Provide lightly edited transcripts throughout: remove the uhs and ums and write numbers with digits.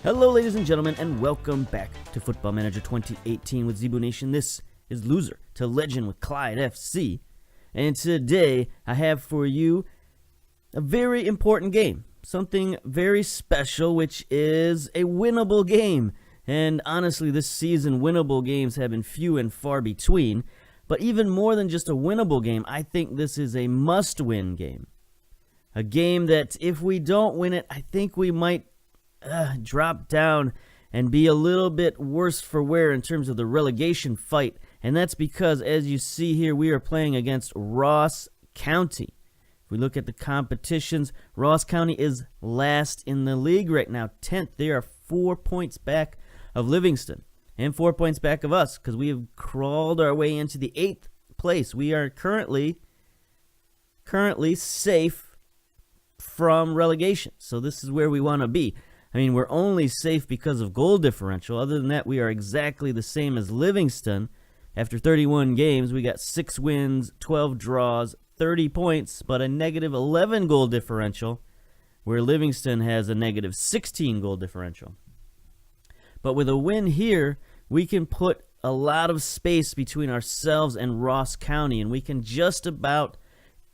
Hello, ladies and gentlemen, and welcome back to Football Manager 2018 with Zebu Nation. This is Loser to Legend with CLYDE FC, and today I have for you a very important game, something very special, which is a winnable game. And honestly, this season, winnable games have been few and far between. But even more than just a winnable game, I think this is a must-win game. A game that if we don't win it, I think we might drop down and be a little bit worse for wear in terms of the relegation fight. And that's because, as you see here, we are playing against Ross County. If we look at the competitions, Ross County is last in the league right now, 10th. They are 4 points back of Livingston and 4 points back of us because we have crawled our way into the 8th place. We are currently safe from relegation. So this is where we want to be. I mean, we're only safe because of goal differential. Other than that, we are exactly the same as Livingston. After 31 games, we got 6 wins, 12 draws, 30 points, but a negative 11 goal differential, where Livingston has a negative 16 goal differential. But with a win here, we can put a lot of space between ourselves and Ross County, and we can just about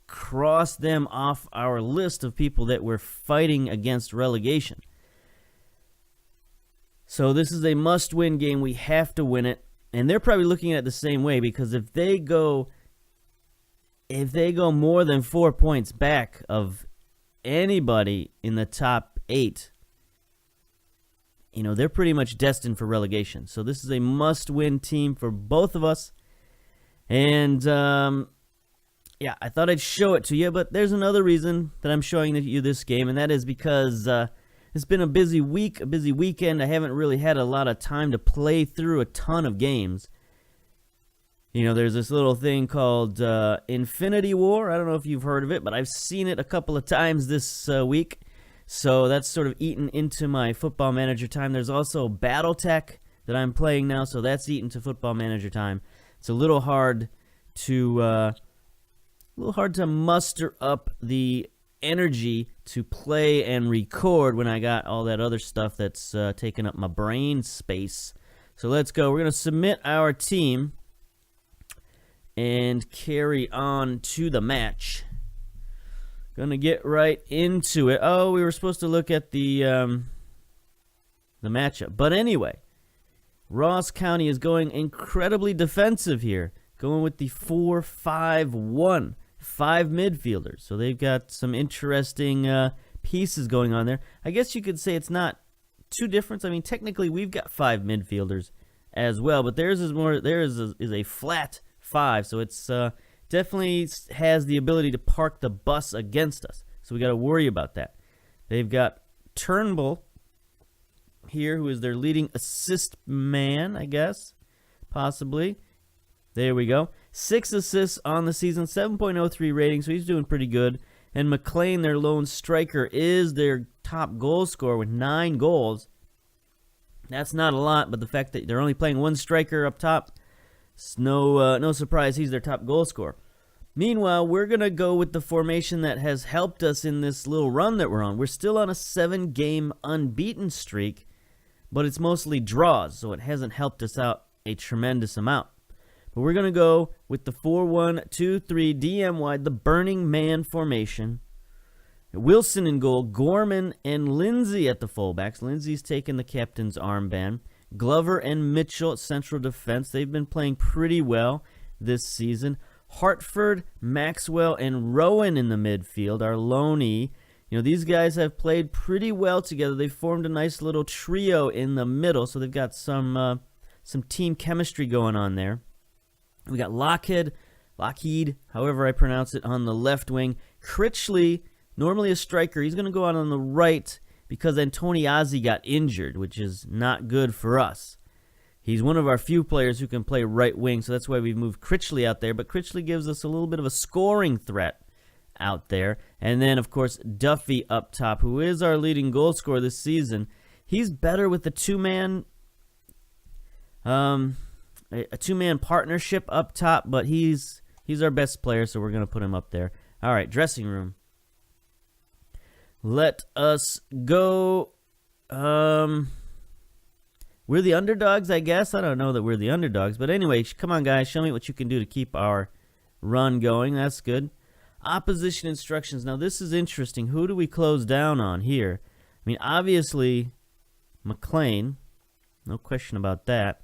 cross them off our list of people that we're fighting against relegation. So this is a must-win game. We have to win it. And they're probably looking at it the same way, because if they go more than 4 points back of anybody in the top 8, they're pretty much destined for relegation. So this is a must-win team for both of us. And I thought I'd show it to you, but there's another reason that I'm showing you this game, and that is because it's been a busy week, a busy weekend. I haven't really had a lot of time to play through a ton of games. There's this little thing called Infinity War. I don't know if you've heard of it, but I've seen it a couple of times this week. So that's sort of eaten into my Football Manager time. There's also BattleTech that I'm playing now, so that's eaten to Football Manager time. It's a little hard to muster up the energy to play and record when I got all that other stuff that's taking up my brain space. So let's go. We're going to submit our team and carry on to the match. Going to get right into it. Oh, we were supposed to look at the matchup. But anyway, Ross County is going incredibly defensive here, going with the 4-5-1. 5 midfielders. So they've got some interesting pieces going on there. I guess you could say it's not too different. I mean, technically we've got 5 midfielders as well, but theirs is a flat 5, so it's definitely has the ability to park the bus against us. So we got to worry about that. They've got Turnbull here, who is their leading assist man, I guess, possibly. There we go. 6 assists on the season, 7.03 rating, so he's doing pretty good. And McLean, their lone striker, is their top goal scorer with 9 goals. That's not a lot, but the fact that they're only playing one striker up top, it's no surprise he's their top goal scorer. Meanwhile, we're going to go with the formation that has helped us in this little run that we're on. We're still on a 7-game unbeaten streak, but it's mostly draws, so it hasn't helped us out a tremendous amount. But we're going to go with the 4-1-2-3 DM wide, the Burning Man formation. Wilson in goal, Gorman and Lindsay at the fullbacks. Lindsay's taken the captain's armband. Glover and Mitchell at central defense. They've been playing pretty well this season. Hartford, Maxwell, and Rowan in the midfield, our loanee. These guys have played pretty well together. They've formed a nice little trio in the middle, so they've got some team chemistry going on there. We got Lockheed, however I pronounce it, on the left wing. Critchley, normally a striker, he's going to go out on the right because Antoniazzi got injured, which is not good for us. He's one of our few players who can play right wing, so that's why we've moved Critchley out there. But Critchley gives us a little bit of a scoring threat out there. And then, of course, Duffy up top, who is our leading goal scorer this season. He's better with the two-man partnership up top, but he's our best player, so we're going to put him up there. All right, dressing room. Let us go We're the underdogs, I guess. I don't know that we're the underdogs. But anyway, come on, guys. Show me what you can do to keep our run going. That's good. Opposition instructions. Now, this is interesting. Who do we close down on here? I mean, obviously, McLean. No question about that.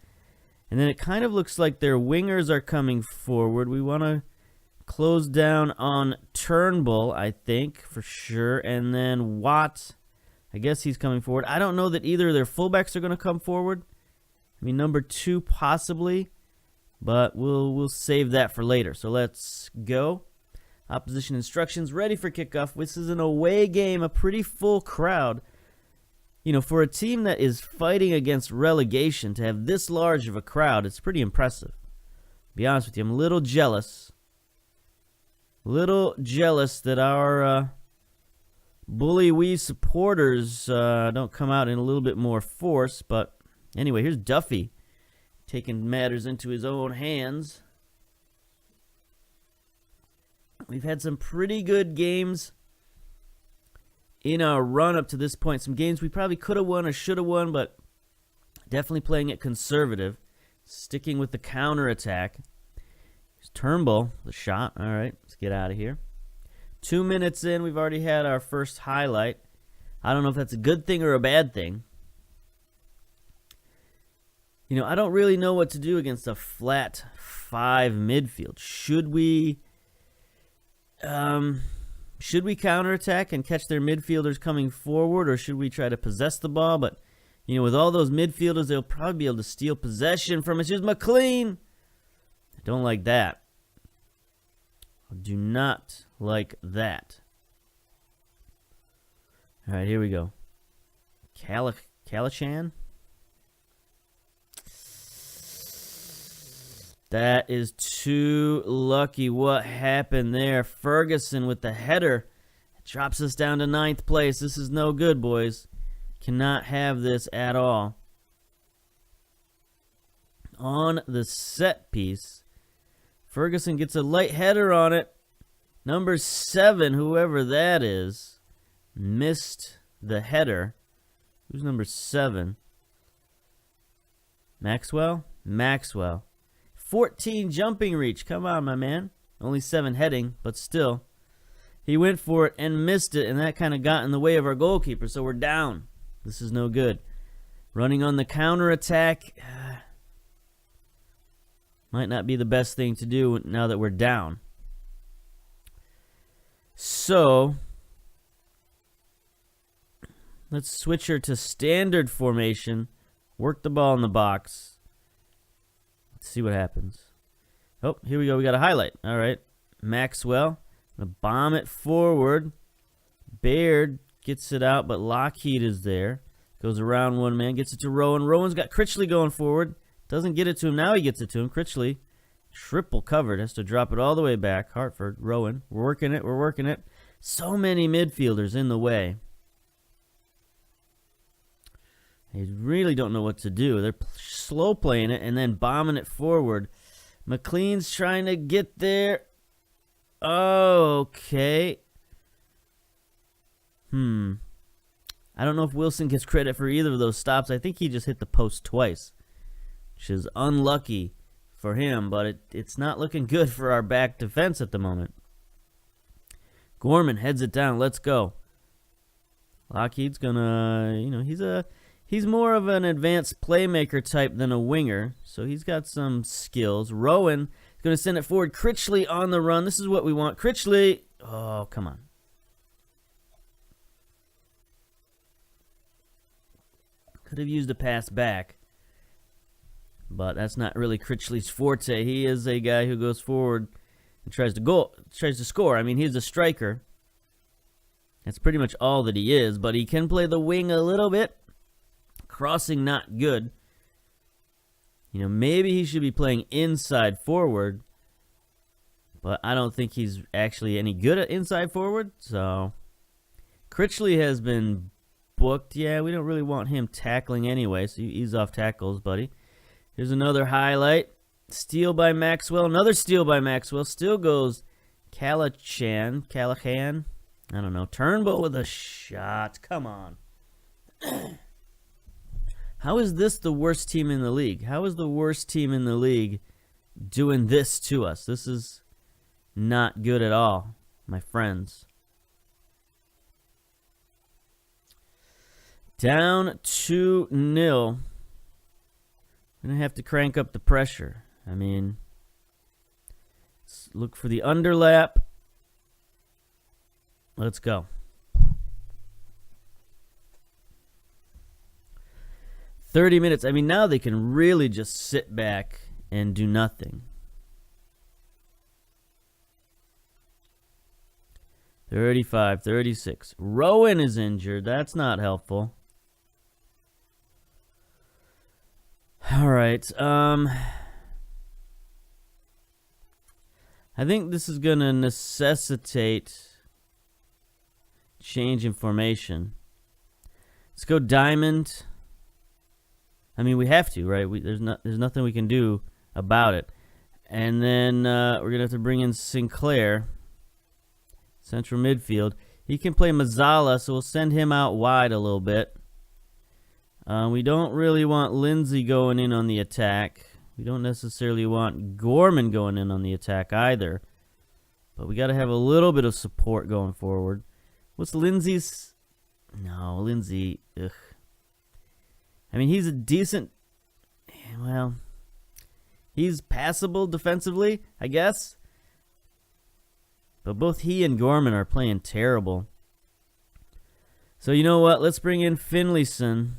And then it kind of looks like their wingers are coming forward. We want to close down on Turnbull, I think, for sure. And then Watt, I guess he's coming forward. I don't know that either of their fullbacks are going to come forward. I mean, number 2 possibly. But we'll save that for later. So let's go. Opposition instructions ready for kickoff. This is an away game, a pretty full crowd. You know, for a team that is fighting against relegation, to have this large of a crowd, it's pretty impressive. To be honest with you, I'm a little jealous. That our bully wee supporters don't come out in a little bit more force. But anyway, here's Duffy taking matters into his own hands. We've had some pretty good games in our run up to this point. Some games we probably could have won or should have won, but definitely playing it conservative. Sticking with the counterattack. Here's Turnbull, the shot. All right, let's get out of here. 2 minutes in, we've already had our first highlight. I don't know if that's a good thing or a bad thing. You know, I don't really know what to do against a flat 5 midfield. Should we counterattack and catch their midfielders coming forward, or should we try to possess the ball? But, you know, with all those midfielders, they'll probably be able to steal possession from us. Here's McLean. I don't like that. I do not like that. All right, here we go. Calichan. That is too lucky. What happened there? Ferguson with the header. Drops us down to 9th place. This is no good, boys. Cannot have this at all. On the set piece, Ferguson gets a light header on it. Number 7, whoever that is, missed the header. Who's number 7? Maxwell? Maxwell. 14 jumping reach. Come on, my man. Only 7 heading, but still. He went for it and missed it, and that kind of got in the way of our goalkeeper, so we're down. This is no good. Running on the counterattack might not be the best thing to do now that we're down. So, let's switch her to standard formation. Work the ball in the box. Let's see what happens. Oh, here we go. We got a highlight. All right. Maxwell. Gonna bomb it forward. Baird gets it out, but Lockheed is there. Goes around one man. Gets it to Rowan. Rowan's got Critchley going forward. Doesn't get it to him. Now he gets it to him. Critchley, triple covered. Has to drop it all the way back. Hartford. Rowan. We're working it. We're working it. So many midfielders in the way. They really don't know what to do. They're slow playing it and then bombing it forward. McLean's trying to get there. Okay. I don't know if Wilson gets credit for either of those stops. I think he just hit the post twice, which is unlucky for him, but it's not looking good for our back defense at the moment. Gorman heads it down. Let's go. Lockheed's gonna, he's more of an advanced playmaker type than a winger, so he's got some skills. Rowan is going to send it forward. Critchley on the run. This is what we want. Critchley. Oh, come on. Could have used a pass back, but that's not really Critchley's forte. He is a guy who goes forward and tries to score. I mean, he's a striker. That's pretty much all that he is, but he can play the wing a little bit. Crossing not good. Maybe he should be playing inside forward, but I don't think he's actually any good at inside forward. So Critchley has been booked. Yeah, we don't really want him tackling anyway, so you ease off tackles, buddy. Here's another highlight. Steal by Maxwell. Another steal by Maxwell. Still goes Callahan. I don't know. Turnbull with a shot. Come on. How is this the worst team in the league? How is the worst team in the league doing this to us? This is not good at all, my friends. Down 2-0. I'm going to have to crank up the pressure. I mean, let's look for the underlap. Let's go. 30 minutes. I mean, now they can really just sit back and do nothing. 35, 36. Rowan is injured. That's not helpful. All right. I think this is going to necessitate change in formation. Let's go diamond. I mean, we have to, right? There's nothing we can do about it. And then we're going to have to bring in Sinclair, central midfield. He can play Mazzala, so we'll send him out wide a little bit. We don't really want Lindsay going in on the attack. We don't necessarily want Gorman going in on the attack either. But we got to have a little bit of support going forward. What's Lindsay's? No, Lindsay, ugh. I mean, he's a decent, well, he's passable defensively, I guess. But both he and Gorman are playing terrible. So you know what? Let's bring in Finlayson.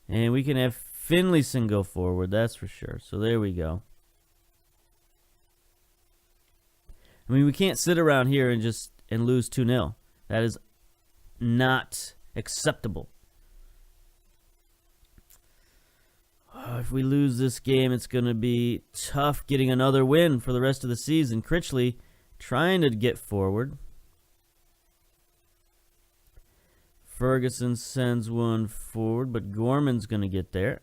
And we can have Finlayson go forward, that's for sure. So there we go. I mean, we can't sit around here and lose 2-0. That is not acceptable. If we lose this game, it's going to be tough getting another win for the rest of the season. Critchley trying to get forward. Ferguson sends one forward, but Gorman's going to get there.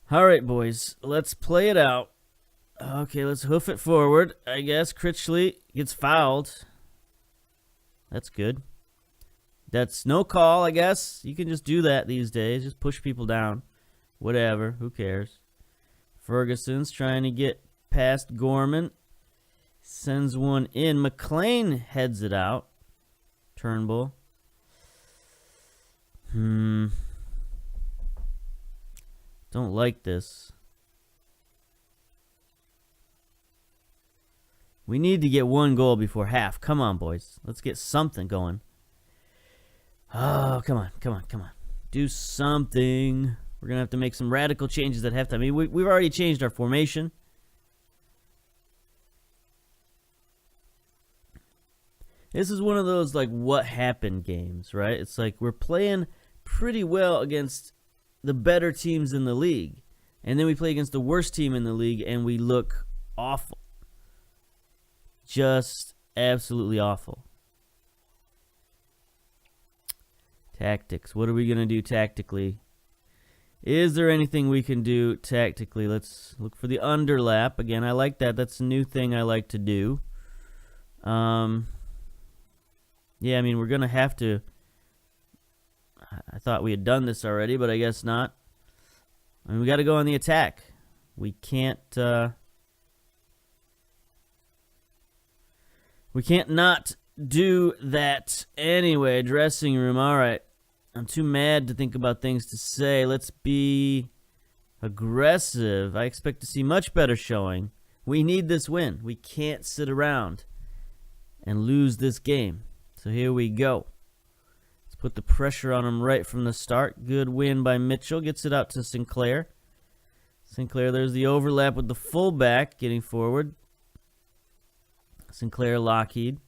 All right, boys, let's play it out. Okay, let's hoof it forward. I guess Critchley gets fouled. That's good. That's no call, I guess. You can just do that these days. Just push people down. Whatever. Who cares? Ferguson's trying to get past Gorman. Sends one in. McLean heads it out. Turnbull. Don't like this. We need to get one goal before half. Come on, boys. Let's get something going. Oh, come on, come on, come on. Do something. We're going to have to make some radical changes at halftime. I mean, we've already changed our formation. This is one of those, like, what happened games, right? It's like we're playing pretty well against the better teams in the league. And then we play against the worst team in the league, and we look awful. Just absolutely awful. Tactics. What are we going to do tactically? Is there anything we can do tactically? Let's look for the underlap. Again, I like that. That's a new thing I like to do. Yeah, I mean, we're going to have to... I thought we had done this already, but I guess not. I mean, we got to go on the attack. We can't... We can't not do that anyway. Dressing room. All right. I'm too mad to think about things to say. Let's be aggressive. I expect to see much better showing. We need this win. We can't sit around and lose this game. So here we go. Let's put the pressure on them right from the start. Good win by Mitchell. Gets it out to Sinclair. Sinclair, there's the overlap with the fullback getting forward. Sinclair, Lockheed.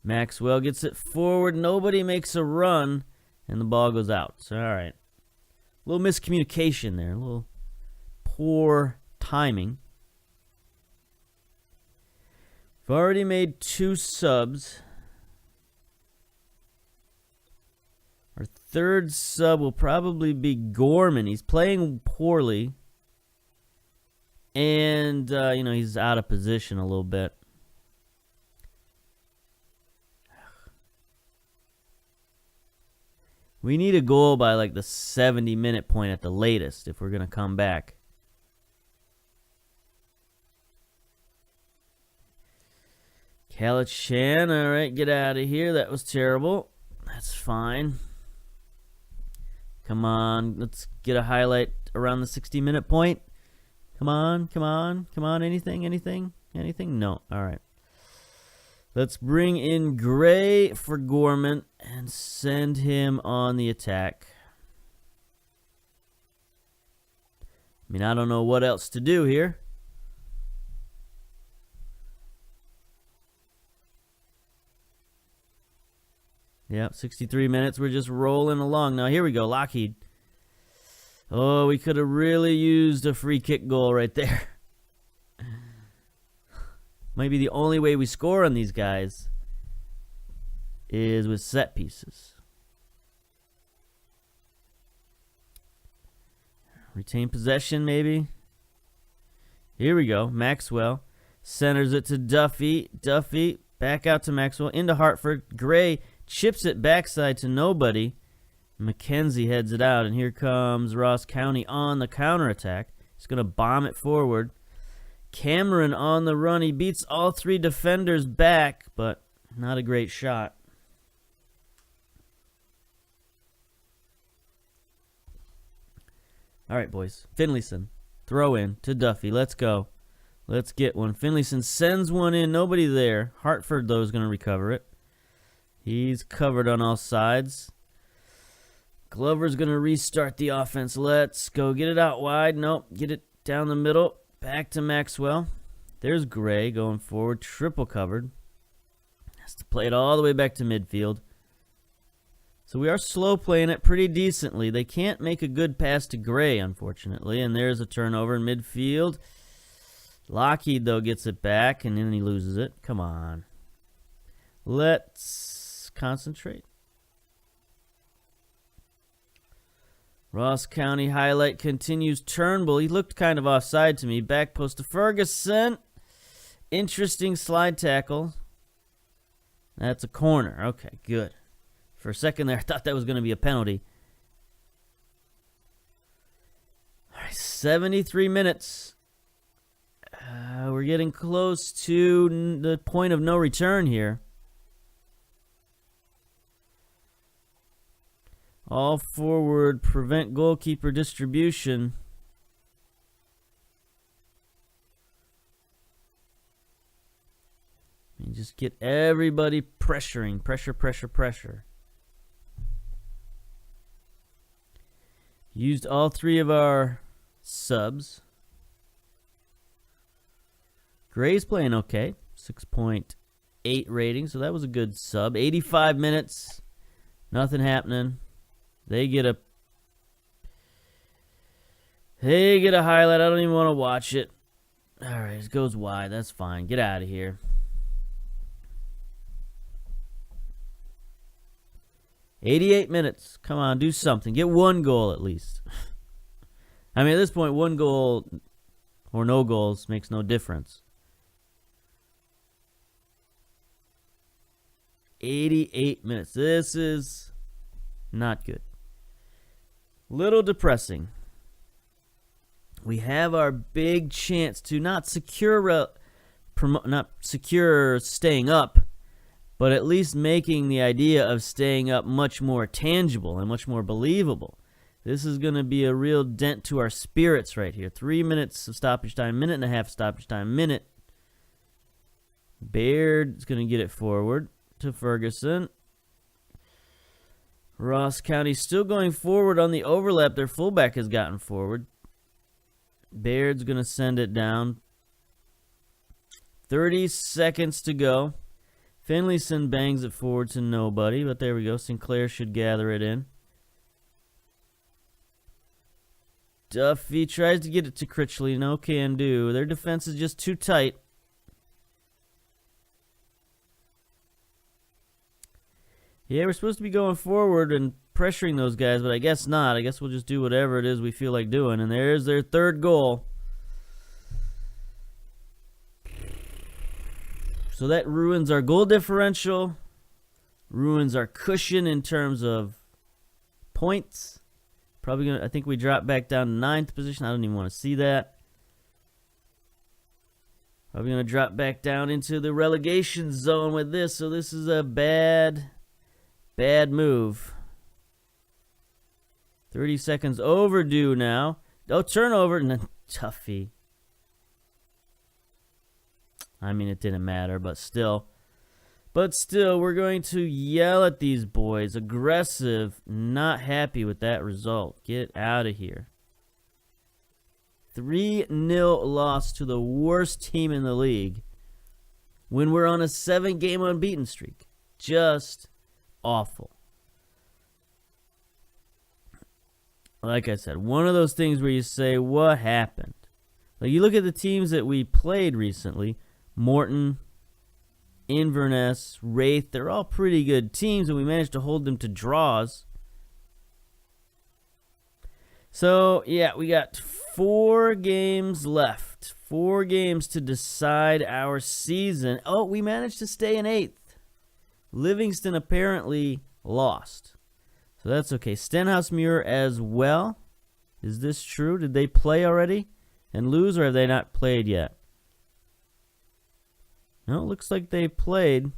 Maxwell gets it forward. Nobody makes a run, and the ball goes out. So, all right. A little miscommunication there. A little poor timing. We've already made 2 subs. Our third sub will probably be Gorman. He's playing poorly. And, he's out of position a little bit. We need a goal by like the 70-minute point at the latest if we're going to come back. Kalichan, all right, get out of here. That was terrible. That's fine. Come on, let's get a highlight around the 60-minute point. Come on, come on, come on. Anything, anything, anything? No. All right. Let's bring in Gray for Gorman and send him on the attack. I mean, I don't know what else to do here. Yep, 63 minutes. We're just rolling along. Now, here we go. Lockheed. Oh, we could have really used a free kick goal right there. Might be the only way we score on these guys is with set pieces. Retain possession, maybe. Here we go. Maxwell centers it to Duffy. Duffy back out to Maxwell. Into Hartford. Gray chips it backside to nobody. McKenzie heads it out, and here comes Ross County on the counterattack. He's going to bomb it forward. Cameron on the run. He beats all three defenders back, but not a great shot. All right, boys. Finlayson. Throw in to Duffy. Let's go. Let's get one. Finlayson sends one in. Nobody there. Hartford, though, is going to recover it. He's covered on all sides. Glover's going to restart the offense. Let's go. Get it out wide. Nope. Get it down the middle. Back to Maxwell. There's Gray going forward. Triple covered. Has to play it all the way back to midfield. So we are slow playing it pretty decently. They can't make a good pass to Gray, unfortunately. And there's a turnover in midfield. Lockheed, though, gets it back, and then he loses it. Come on. Let's concentrate. Ross County highlight continues. Turnbull, he looked kind of offside to me. Back post to Ferguson. Interesting slide tackle. That's a corner. Okay, good. For a second there, I thought that was going to be a penalty. All right, 73 minutes. We're getting close to the point of no return here. All forward, prevent goalkeeper distribution. And just get everybody pressuring. Pressure, pressure, pressure. Used all three of our subs. Gray's playing okay. 6.8 rating, so that was a good sub. 85 minutes. Nothing happening. They get a highlight. I don't even want to watch it. All right, it goes wide. That's fine. Get out of here. $88 minutes. Come on, do something. Get one goal at least. I mean, at this point, one goal or no goals makes no difference. 88 minutes. This is not good. Little depressing. We have our big chance to not secure staying up, but at least making the idea of staying up much more tangible and much more believable. This is going to be a real dent to our spirits right here. 3 minutes of stoppage time, minute and a half stoppage time, minute. Baird's going to get it forward to Ferguson. Ross County still going forward on the overlap. Their fullback has gotten forward. Baird's going to send it down. 30 seconds to go. Finlayson bangs it forward to nobody, but there we go. Sinclair should gather it in. Duffy tries to get it to Critchley. No can do. Their defense is just too tight. Yeah, we're supposed to be going forward and pressuring those guys, but I guess not. I guess we'll just do whatever it is we feel like doing. And there's their third goal. So that ruins our goal differential, ruins our cushion in terms of points. Probably gonna. I think we drop back down to 9th position. I don't even want to see that. Probably gonna drop back down into the relegation zone with this. So this is a bad move. 30 seconds overdue now. Oh, turnover and then Tuffy. I mean, it didn't matter, but still. But still, we're going to yell at these boys. Aggressive. Not happy with that result. Get out of here. 3-0 loss to the worst team in the league when we're on a 7-game unbeaten streak. Just awful. Like I said, one of those things where you say, what happened? Like, you look at the teams that we played recently. Morton, Inverness, Wraith, they're all pretty good teams, and we managed to hold them to draws. So, yeah, we got 4 games left. 4 games to decide our season. Oh, we managed to stay in 8th. Livingston apparently lost. So that's okay. Stenhousemuir as well. Is this true? Did they play already and lose, or have they not played yet? No, it looks like they played.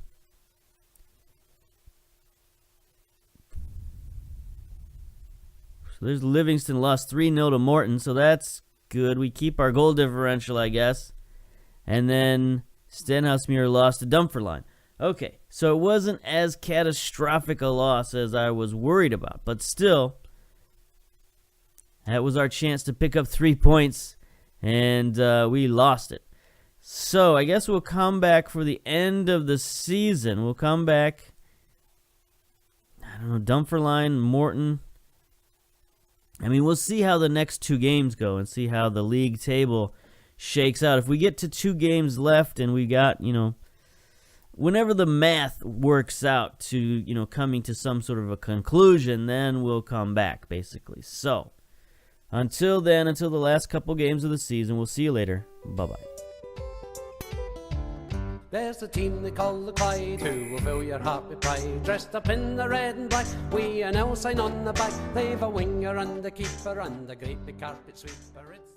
So there's Livingston lost 3-0 to Morton, so that's good. We keep our goal differential, I guess. And then Stenhousemuir lost to Dunfermline. Okay, so it wasn't as catastrophic a loss as I was worried about, but still, that was our chance to pick up 3 points, and we lost it. So I guess we'll come back for the end of the season. We'll come back, I don't know, Dunfermline, Morton. I mean, we'll see how the next 2 games go and see how the league table shakes out. If we get to 2 games left and we got, whenever the math works out to, coming to some sort of a conclusion, then we'll come back, basically. So, until then, until the last couple games of the season, we'll see you later. Bye-bye. There's a team they call the CLYDE, who will fill your heart with pride. Dressed up in the red and black, we an L sign on the back. They've a winger and a keeper and a great big carpet sweeper. It's